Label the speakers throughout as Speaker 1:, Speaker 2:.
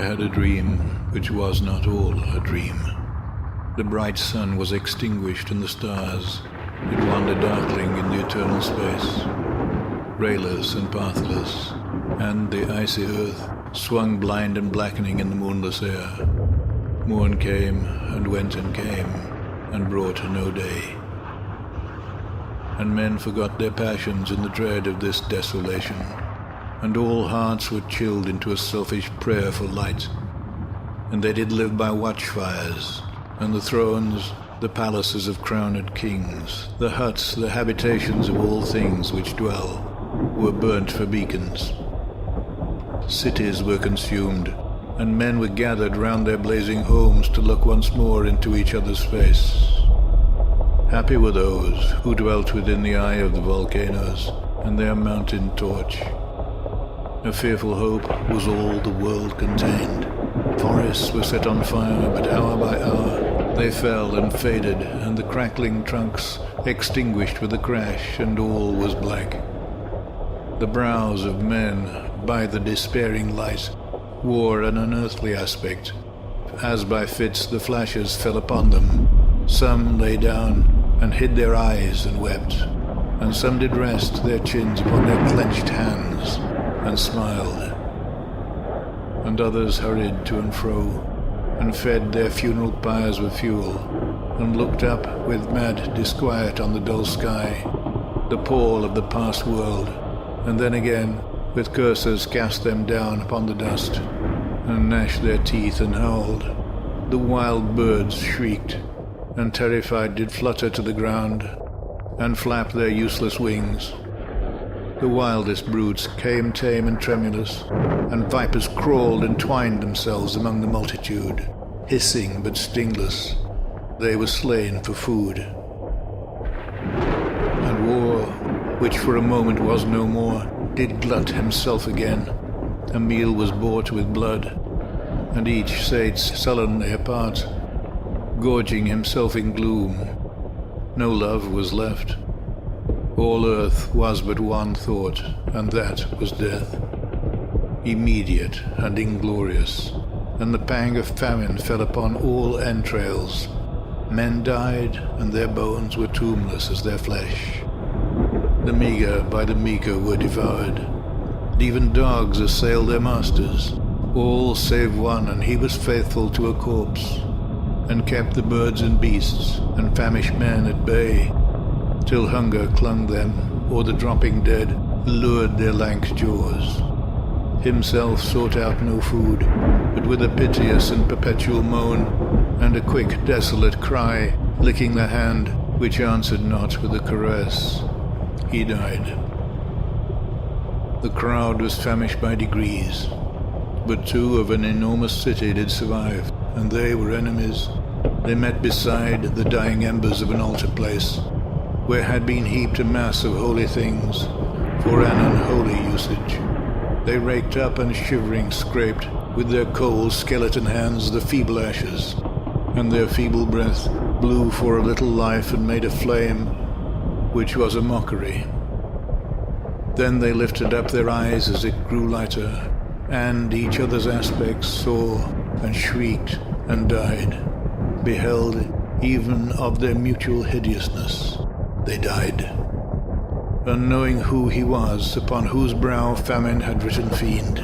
Speaker 1: had a dream which was not all a dream. The bright sun was extinguished and the stars did wander darkling in the eternal space, rayless and pathless, and the icy earth swung blind and blackening in the moonless air. Morn came and went and came, and brought no day. And men forgot their passions in the dread of this desolation, and all hearts were chilled into a selfish prayer for light. And they did live by watchfires, and the thrones, the palaces of crowned kings, the huts, the habitations of all things which dwell, were burnt for beacons. Cities were consumed, and men were gathered round their blazing homes to look once more into each other's face. Happy were those who dwelt within the eye of the volcanoes and their mountain torch. A fearful hope was all the world contained. Forests were set on fire, but hour by hour they fell and faded, and the crackling trunks extinguished with a crash, and all was black. The brows of men, by the despairing light, wore an unearthly aspect. As by fits the flashes fell upon them, some lay down and hid their eyes and wept, and some did rest their chins upon their clenched hands and smiled, and others hurried to and fro, and fed their funeral pyres with fuel, and looked up with mad disquiet on the dull sky, the pall of the past world, and then again with curses cast them down upon the dust, and gnashed their teeth and howled. The wild birds shrieked, and terrified did flutter to the ground, and flap their useless wings. The wildest brutes came tame and tremulous, and vipers crawled and twined themselves among the multitude, hissing but stingless. They were slain for food. And war, which for a moment was no more, did glut himself again. A meal was bought with blood, and each sate sullenly apart, gorging himself in gloom. No love was left. All earth was but one thought, and that was death, immediate and inglorious, and the pang of famine fell upon all entrails. Men died, and their bones were tombless as their flesh. The meager by the meeker were devoured, and even dogs assailed their masters, all save one, and he was faithful to a corpse, and kept the birds and beasts and famished men at bay, till hunger clung them, or the dropping dead lured their lank jaws. Himself sought out no food, but with a piteous and perpetual moan, and a quick, desolate cry, licking the hand which answered not with a caress, he died. The crowd was famished by degrees, but two of an enormous city did survive, and they were enemies. They met beside the dying embers of an altar place, where had been heaped a mass of holy things, for an unholy usage. They raked up and shivering scraped with their cold skeleton hands the feeble ashes, and their feeble breath blew for a little life and made a flame, which was a mockery. Then they lifted up their eyes as it grew lighter, and each other's aspects saw, and shrieked, and died, beheld even of their mutual hideousness. They died, unknowing who he was, upon whose brow famine had written fiend.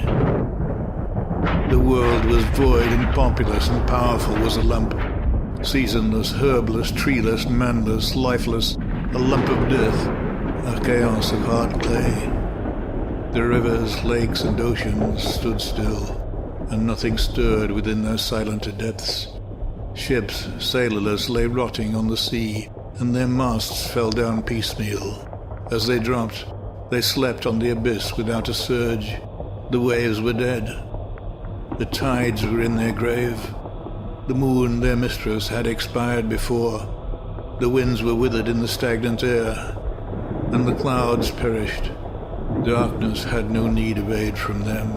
Speaker 1: The world was void and populous, and powerful was a lump, seasonless, herbless, treeless, manless, lifeless, a lump of death, a chaos of hard clay. The rivers, lakes, and oceans stood still, and nothing stirred within their silent depths. Ships, sailorless, lay rotting on the sea, and their masts fell down piecemeal. As they dropped, they slept on the abyss without a surge. The waves were dead. The tides were in their grave. The moon, their mistress, had expired before. The winds were withered in the stagnant air, and the clouds perished. Darkness had no need of aid from them.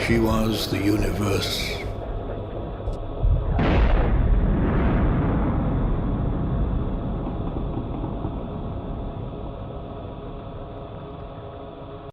Speaker 1: She was the universe.